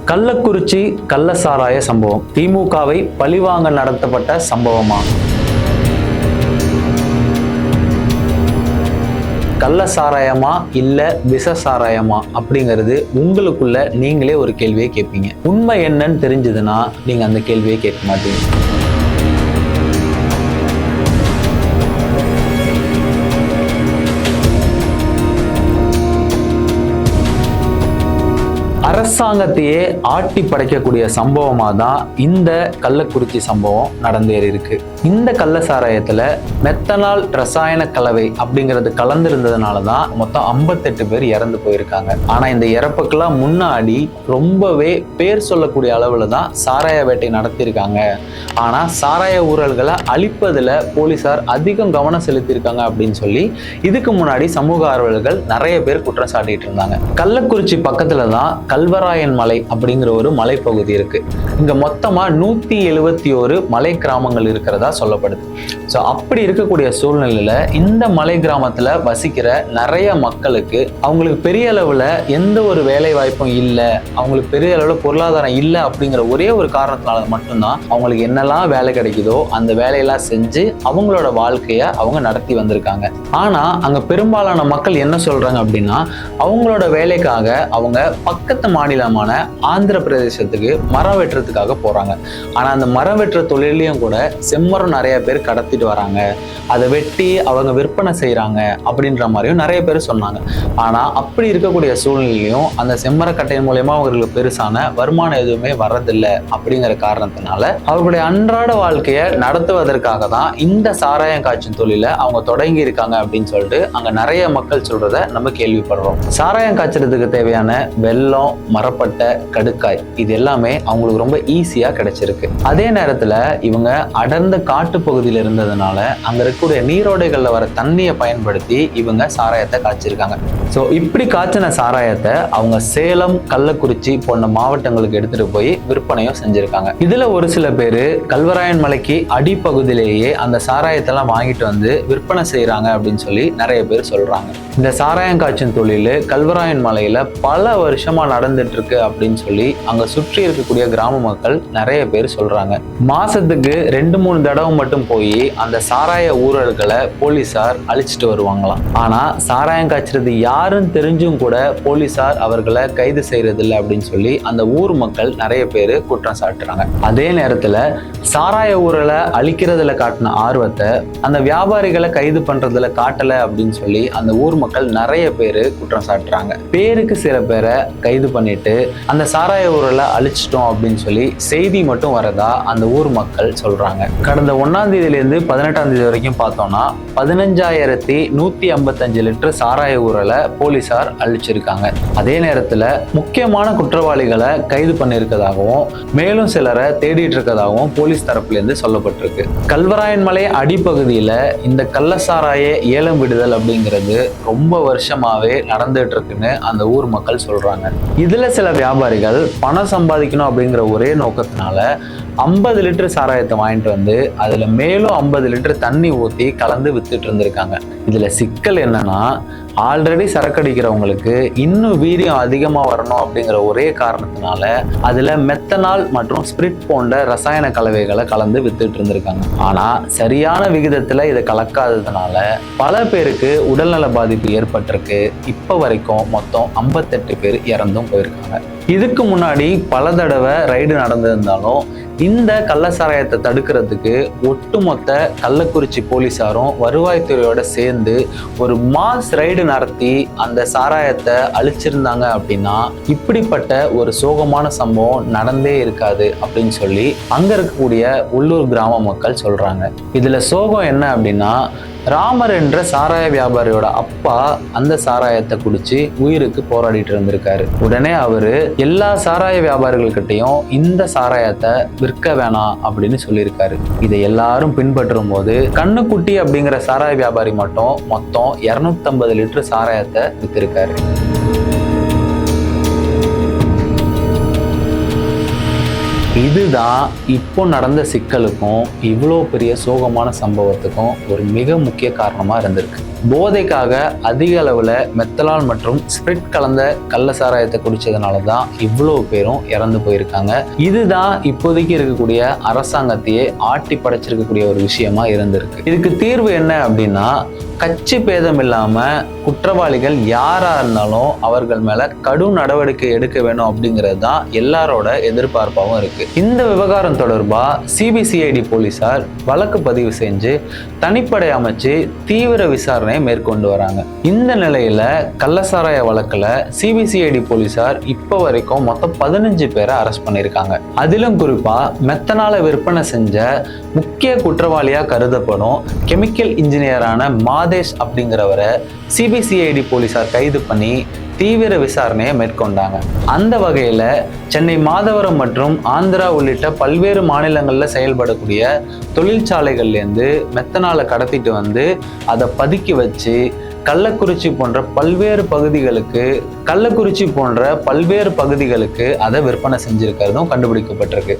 கள்ளக்குறிச்சி கள்ள சாராய சம்பவம் திமுகவை பழிவாங்க நடத்தப்பட்ட சம்பவமா? கள்ள சாராயமா இல்ல விஷ சாராயமா அப்படிங்கிறது உங்களுக்குள்ள நீங்களே ஒரு கேள்வியை கேட்பீங்க. உண்மை என்னன்னு தெரிஞ்சதுன்னா நீங்க அந்த கேள்வியை கேட்க மாட்டீங்க. அரசாங்கத்தையே ஆட்டி படைக்கக்கூடிய சம்பவமாக தான் இந்த கள்ளக்குறிச்சி சம்பவம் நடந்தேறி இருக்கு. இந்த கள்ள சாராயத்துல மெத்தனால் ரசாயன கலவை அப்படிங்கிறது கலந்திருந்ததுனால தான் மொத்தம் 58 பேர் இறந்து போயிருக்காங்க. ஆனா இந்த இறப்புக்கெல்லாம் முன்னாடி ரொம்பவே பேர் சொல்லக்கூடிய அளவுல தான் சாராய வேட்டை நடத்தியிருக்காங்க. ஆனா சாராய ஊழல்களை அழிப்பதுல போலீசார் அதிகம் கவனம் செலுத்தியிருக்காங்க அப்படின்னு சொல்லி இதுக்கு முன்னாடி சமூக ஆர்வலர்கள் நிறைய பேர் குற்றம் சாட்டிட்டு இருந்தாங்க. கள்ளக்குறிச்சி பக்கத்துல தான் கல்வராயன் மலை அப்படிங்கிற ஒரு மலைப்பகுதி இருக்கு. இங்க மொத்தமா 171 மலை கிராமங்கள் இருக்கிறதா சொல்லப்படுது. ஸோ அப்படி இருக்கக்கூடிய சூழ்நிலையில இந்த மலை கிராமத்துல வசிக்கிற நிறைய மக்களுக்கு அவங்களுக்கு பெரிய அளவுல எந்த ஒரு வேலை வாய்ப்பும் இல்லை, அவங்களுக்கு பெரிய அளவுல பொருளாதாரம் இல்லை அப்படிங்கிற ஒரே ஒரு காரணத்தினால மட்டும்தான் அவங்களுக்கு என்னெல்லாம் வேலை கிடைக்குதோ அந்த வேலையெல்லாம் செஞ்சு அவங்களோட வாழ்க்கைய அவங்க நடத்தி வந்திருக்காங்க. ஆனா அங்க பெரும்பாலான மக்கள் என்ன சொல்றாங்க அப்படின்னா, அவங்களோட வேலைக்காக அவங்க பக்கத்து மாநிலமான ஆந்திர பிரதேசத்துக்கு மரம் வெட்டுறதுக்காக போறாங்க. ஆனா அந்த மரம் வெட்டுற தொழிலையும் கூட செம்மரம் நிறைய பேர் கடத்திட்டு வராங்க, அதை வெட்டி அவங்க விற்பனை செய்யறாங்க அப்படின்ற மாதிரியும் நிறைய பேர் சொன்னாங்க. ஆனா அப்படி இருக்கக்கூடிய சூழ்நிலையும் அந்த செம்மரக்கட்டையின் மூலயமா அவங்களுக்கு பெருசான வருமானம் எதுவுமே வர்றதில்லை அப்படிங்கிற காரணத்தினால அவர்களுடைய அன்றாட வாழ்க்கையை நடத்துவதற்காக தான் இந்த சாராயம் காய்ச்சும் தொழிலை அவங்க தொடங்கி இருக்காங்க அப்படின்னு சொல்லிட்டு அங்க நிறைய மக்கள் சொல்றத நம்ம கேள்விப்படுறோம். சாராயம் காய்ச்சறதுக்கு தேவையான வெல்லம், மரப்பட்டை, கடுக்காய் இது எல்லாமே அவங்களுக்கு ரொம்ப ஈஸியா கிடைச்சிருக்கு. அதே நேரத்துல இவங்க அடர்ந்த காட்டு பகுதியில இருந்ததுனால அங்க இருக்கக்கூடிய நீரோடைகள்ல வர தண்ணியை பயன்படுத்தி இவங்க சாராயத்தை காய்ச்சிருக்காங்க. ஸோ இப்படி காய்ச்சின சாராயத்தை அவங்க சேலம், கள்ளக்குறிச்சி போன்ற மாவட்டங்களுக்கு எடுத்துட்டு போய் விற்பனையும் செஞ்சிருக்காங்க. இதுல ஒரு சில பேரு கல்வராயன் மலைக்கு அடிப்பகுதியிலேயே அந்த சாராயத்தெல்லாம் வாங்கிட்டு வந்து விற்பனை செய்யறாங்க அப்படின்னு சொல்லி நிறைய பேர் சொல்றாங்க. இந்த சாராயம் காய்ச்சும் தொழில் கல்வராயன் மலையில பல வருஷமா நடந்துட்டு இருக்கு அப்படின்னு சொல்லி அங்க சுற்றி இருக்கக்கூடிய கிராம மக்கள் நிறைய பேர் சொல்றாங்க. மாசத்துக்கு 2-3 தடவை மட்டும் போய் அந்த சாராய ஊழல்களை போலீசார் அழிச்சிட்டு வருவாங்களாம். ஆனா சாராயம் காய்ச்சறது யாருன்னு தெரிஞ்சும் கூட போலீசார் அவர்களை கைது செய்யறது இல்லை அப்படின்னு சொல்லி அந்த ஊர் மக்கள் நிறைய பேர் குற்றம் சாட்டுறாங்க. அதே நேரத்துல சாராய ஊழலை அழிக்கிறதுல காட்டின ஆர்வத்தை அந்த வியாபாரிகளை கைது பண்றதுல காட்டல அப்படின்னு சொல்லி அந்த ஊர் மக்கள் நிறைய பேர் குற்றம் சாட்டுறாங்க. பேருக்கு சில பேரை கைது பண்ணிட்டு அந்த சாராய ஊழலை அழிச்சிட்டோம் அப்படின்னு சொல்லி செய்தி மட்டும் வரதா அந்த ஊர் மக்கள் சொல்றாங்க. கடந்த 1ஆம் தேதியிலிருந்து 18ஆம் தேதி வரைக்கும் பார்த்தோம்னா 15,155 லிட்டர் சாராய ஊழலை போலீசார் அழிச்சிருக்காங்க. அதே நேரத்துல முக்கியமான குற்றவாளிகளை கைது பண்ணியிருக்கதாகவும் மேலும் சிலரை தேடிட்டு இருக்கதாகவும் போலீஸ் தரப்புல இருந்து சொல்லப்பட்டிருக்கு. கல்வராயன் மலை அடிப்பகுதியில இந்த கள்ள சாராய ஏலம் விடுதல் அப்படிங்கிறது ரொம்ப வருஷமாவே நடந்துட்டு இருக்குன்னு அந்த ஊர் மக்கள் சொல்றாங்க. இதுல சில வியாபாரிகள் பணம் சம்பாதிக்கணும் அப்படிங்கிற ஒரே நோக்கத்தினால 50 லிட்டர் சாராயத்தை வாங்கிட்டு வந்து அதுல மேலும் 50 லிட்டர் தண்ணி ஊற்றி கலந்து வித்துட்டு இருந்திருக்காங்க. இதுல சிக்கல் என்னன்னா, ஆல்ரெடி சரக்கு அடிக்கிறவங்களுக்கு இன்னும் வீரியம் அதிகமா வரணும் அப்படிங்கிற ஒரே காரணத்தினால அதுல மெத்தனால் மற்றும் ஸ்பிரிட் போன்ற ரசாயன கலவைகளை கலந்து வித்துட்டு இருந்திருக்காங்க. ஆனா சரியான விகிதத்துல இதை கலக்காததுனால பல பேருக்கு உடல்நல பாதிப்பு ஏற்பட்டிருக்கு. இப்ப வரைக்கும் மொத்தம் 58 பேர் இறந்தும் போயிருக்காங்க. இதுக்கு முன்னாடி பல தடவை ரைடு நடந்திருந்தாலும் இந்த கள்ள சாராயத்தை தடுக்கிறதுக்கு ஒட்டுமொத்த கள்ளக்குறிச்சி போலீசாரும் வருவாய்த்துறையோட சேர்ந்து ஒரு மாஸ் ரைடு நடத்தி அந்த சாராயத்தை அழிச்சிருந்தாங்க அப்படின்னா இப்படிப்பட்ட ஒரு சோகமான சம்பவம் நடந்தே இருக்காது அப்படின்னு சொல்லி அங்க இருக்கக்கூடிய உள்ளூர் கிராம மக்கள் சொல்றாங்க. இதுல சோகம் என்ன அப்படின்னா, ராமர் என்ற சாராய வியாபாரியோட அப்பா அந்த சாராயத்தை குடிச்சு உயிருக்கு போராடிட்டு இருந்திருக்காரு. உடனே அவரு எல்லா சாராய வியாபாரிகள்கிட்டையும் இந்த சாராயத்தை விற்க வேணாம் அப்படின்னு சொல்லியிருக்காரு. இதை எல்லாரும் பின்பற்றும் போது கண்ணுக்குட்டி அப்படிங்கிற சாராய வியாபாரி மட்டும் மொத்தம் 250 லிட்டர் சாராயத்தை வித்திருக்காரு. இதுதான் இப்போ நடந்த சிக்கலுக்கும் இவ்வளோ பெரிய சோகமான சம்பவத்துக்கும் ஒரு மிக முக்கிய காரணமாக இருந்திருக்கு. போதைக்காக அதிக அளவில் மெத்தனால் மற்றும் ஸ்பிரிட் கலந்த கள்ள சாராயத்தை குடிச்சதுனால தான் இவ்வளோ பேரும் இறந்து போயிருக்காங்க. இதுதான் இப்போதைக்கு இருக்கக்கூடிய அரசாங்கத்தையே ஆட்டி படைச்சிருக்கக்கூடிய ஒரு விஷயமா இருந்திருக்கு. இதுக்கு தீர்வு என்ன அப்படின்னா, கட்சி பேதம் இல்லாம குற்றவாளிகள் யாரா இருந்தாலும் அவர்கள் மேல கடும் நடவடிக்கை எடுக்க வேணும் அப்படிங்கிறது தான் எல்லாரோட எதிர்பார்ப்பாகவும் இருக்கு. இந்த விவகாரம் தொடர்பா சிபிசிஐடி போலீசார் வழக்கு பதிவு செஞ்சு தனிப்படை அமைச்சு தீவிர விசாரணை மேற்கொண்டு வராங்க. இந்த நிலையில கள்ளசாராய வழக்குல சிபிசிஐடி போலீசார் இப்போ வரைக்கும் மொத்தம் 15 பேரை அரெஸ்ட் பண்ணியிருக்காங்க. அதிலும் குறிப்பா மெத்தனால விற்பனை செஞ்ச முக்கிய குற்றவாளியா கருதப்படும் கெமிக்கல் இன்ஜினியரான மாதேஷ் அப்படிங்கிறவரை சிபிசிஐடி போலீசார் கைது பண்ணி தீவிர விசாரணையை மேற்கொண்டாங்க. அந்த வகையில் சென்னை மாதவரம் மற்றும் ஆந்திரா உள்ளிட்ட பல்வேறு மாநிலங்களில் செயல்படக்கூடிய தொழிற்சாலைகள்லேருந்து மெத்தனாலை கடத்திட்டு வந்து அதை பதுக்கி வச்சு கள்ளக்குறிச்சி போன்ற பல்வேறு பகுதிகளுக்கு அதை விற்பனை செஞ்சிருக்கிறதும் கண்டுபிடிக்கப்பட்டிருக்கு.